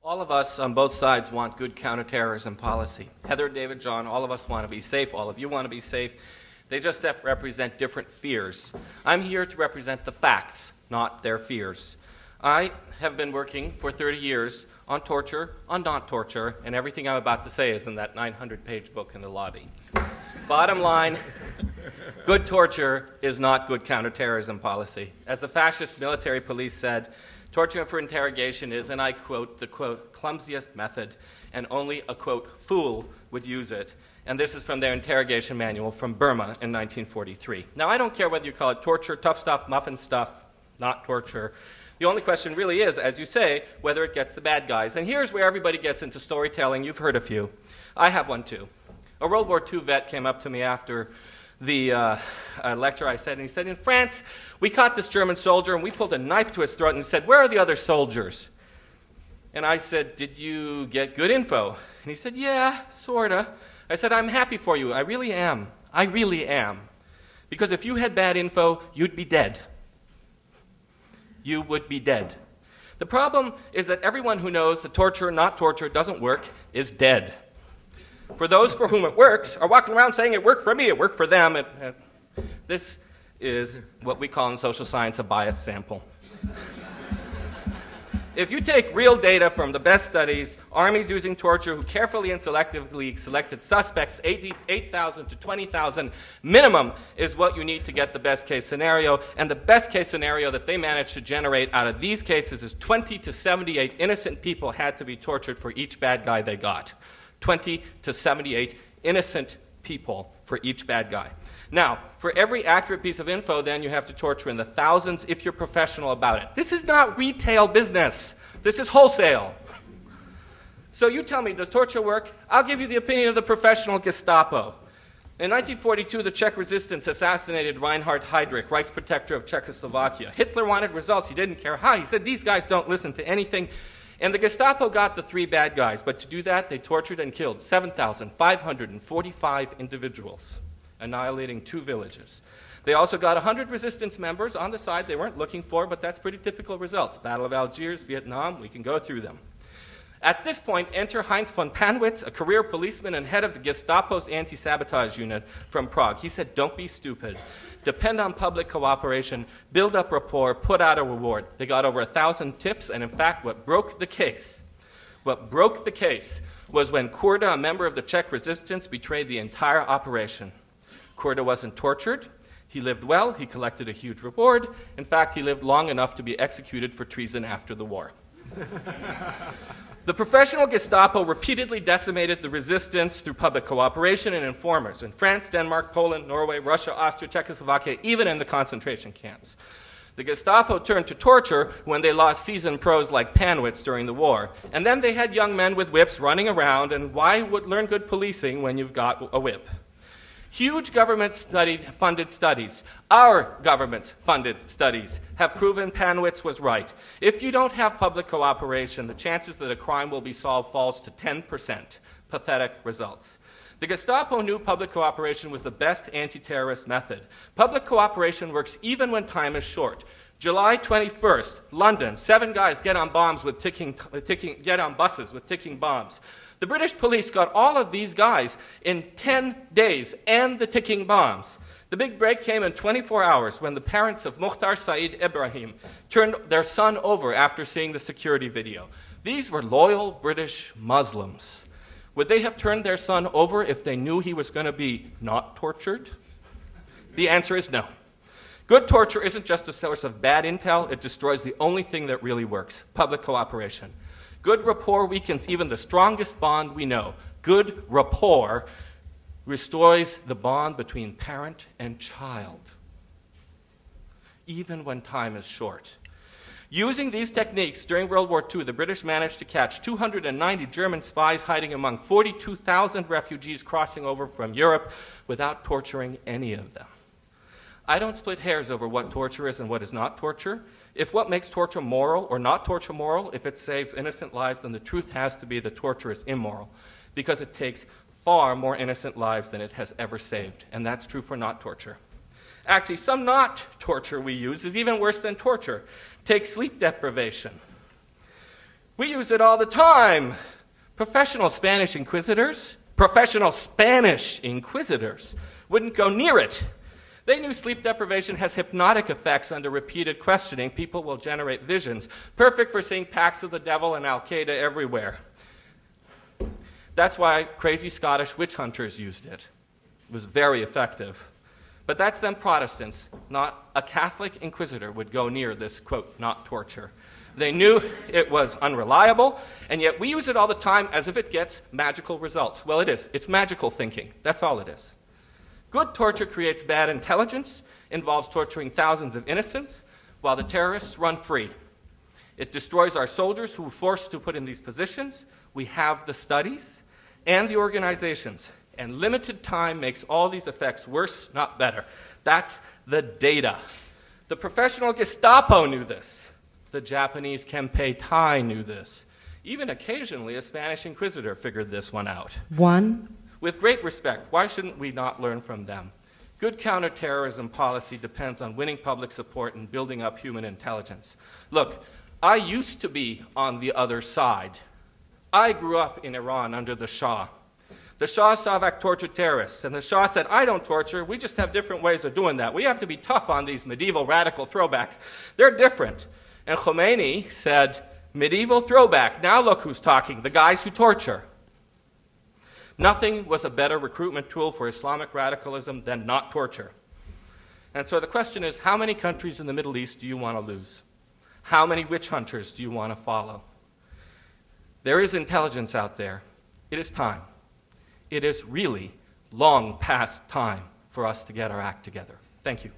All of us on both sides want good counterterrorism policy. Heather, David, John, all of us want to be safe. All of you want to be safe. They just represent different fears. I'm here to represent the facts, not their fears. I have been working for 30 years on torture, on not torture, and everything I'm about to say is in that 900-page book in the lobby. Bottom line, good torture is not good counterterrorism policy. As the fascist military police said, torture for interrogation is, and I quote, the, quote, clumsiest method, and only a, quote, fool would use it. And this is from their interrogation manual from Burma in 1943. Now, I don't care whether you call it torture, tough stuff, muffin stuff, not torture. The only question really is, as you say, whether it gets the bad guys. And here's where everybody gets into storytelling. You've heard a few. I have one, too. A World War II vet came up to me after the lecture I said, and he said, in France, we caught this German soldier, and we pulled a knife to his throat, and he said, where are the other soldiers? And I said, did you get good info? And he said, yeah, sort of. I said, I'm happy for you. I really am. I really am. Because if you had bad info, you'd be dead. You would be dead. The problem is that everyone who knows that torture, not torture, doesn't work is dead. For those for whom it works are walking around saying, it worked for me, it worked for them. This is what we call in social science a biased sample. If you take real data from the best studies, armies using torture who carefully and selectively selected suspects, 8,000 to 20,000 minimum is what you need to get the best case scenario. And the best case scenario that they managed to generate out of these cases is 20 to 78 innocent people had to be tortured for each bad guy they got. 20 to 78 innocent people for each bad guy. Now, for every accurate piece of info, then you have to torture in the thousands if you're professional about it. This is not retail business. This is wholesale. So you tell me, does torture work? I'll give you the opinion of the professional Gestapo. In 1942, the Czech resistance assassinated Reinhard Heydrich, rights protector of Czechoslovakia. Hitler wanted results. He didn't care how. He said, these guys don't listen to anything. And the Gestapo got the 3 bad guys. But to do that, they tortured and killed 7,545 individuals, annihilating 2 villages. They also got 100 resistance members on the side they weren't looking for, but that's pretty typical results. Battle of Algiers, Vietnam, we can go through them. At this point, enter Heinz von Panwitz, a career policeman and head of the Gestapo's anti-sabotage unit from Prague. He said, don't be stupid. Depend on public cooperation, build up rapport, put out a reward. They got over 1,000 tips, and in fact, what broke the case was when Kurda, a member of the Czech resistance, betrayed the entire operation. Kurda wasn't tortured. He lived well. He collected a huge reward. In fact, he lived long enough to be executed for treason after the war. The professional Gestapo repeatedly decimated the resistance through public cooperation and informers in France, Denmark, Poland, Norway, Russia, Austria, Czechoslovakia, even in the concentration camps. The Gestapo turned to torture when they lost seasoned pros like Panwitz during the war. And then they had young men with whips running around, and why would learn good policing when you've got a whip? Huge government-funded studies, our government-funded studies, have proven Panwitz was right. If you don't have public cooperation, the chances that a crime will be solved falls to 10%. Pathetic results. The Gestapo knew public cooperation was the best anti-terrorist method. Public cooperation works even when time is short. July 21st, London, 7 guys get on buses with ticking bombs. The British police got all of these guys in 10 days and the ticking bombs. The big break came in 24 hours when the parents of Mukhtar Saeed Ibrahim turned their son over after seeing the security video. These were loyal British Muslims. Would they have turned their son over if they knew he was going to be not tortured? The answer is no. Good torture isn't just a source of bad intel, it destroys the only thing that really works, public cooperation. Good rapport weakens even the strongest bond we know. Good rapport restores the bond between parent and child, even when time is short. Using these techniques during World War II, the British managed to catch 290 German spies hiding among 42,000 refugees crossing over from Europe without torturing any of them. I don't split hairs over what torture is and what is not torture. If what makes torture moral or not torture moral, if it saves innocent lives, then the truth has to be that torture is immoral, because it takes far more innocent lives than it has ever saved, and that's true for not torture. Actually, some not torture we use is even worse than torture. Take sleep deprivation. We use it all the time. Professional Spanish inquisitors wouldn't go near it. They knew sleep deprivation has hypnotic effects under repeated questioning. People will generate visions, perfect for seeing packs of the devil and Al-Qaeda everywhere. That's why crazy Scottish witch hunters used it. It was very effective. But that's then Protestants. Not a Catholic inquisitor would go near this, quote, not torture. They knew it was unreliable, and yet we use it all the time as if it gets magical results. Well, it is. It's magical thinking. That's all it is. Good torture creates bad intelligence, involves torturing thousands of innocents, while the terrorists run free. It destroys our soldiers who were forced to put in these positions. We have the studies and the organizations, and limited time makes all these effects worse, not better. That's the data. The professional Gestapo knew this. The Japanese Kempeitai knew this. Even occasionally, a Spanish inquisitor figured this one out. With great respect, why shouldn't we not learn from them? Good counterterrorism policy depends on winning public support and building up human intelligence. Look, I used to be on the other side. I grew up in Iran under the Shah. The Shah Savak tortured terrorists, and the Shah said, I don't torture, we just have different ways of doing that. We have to be tough on these medieval radical throwbacks. They're different. And Khomeini said, medieval throwback, now look who's talking, the guys who torture. Nothing was a better recruitment tool for Islamic radicalism than not torture. And so the question is, how many countries in the Middle East do you want to lose? How many witch hunters do you want to follow? There is intelligence out there. It is time. It is really long past time for us to get our act together. Thank you.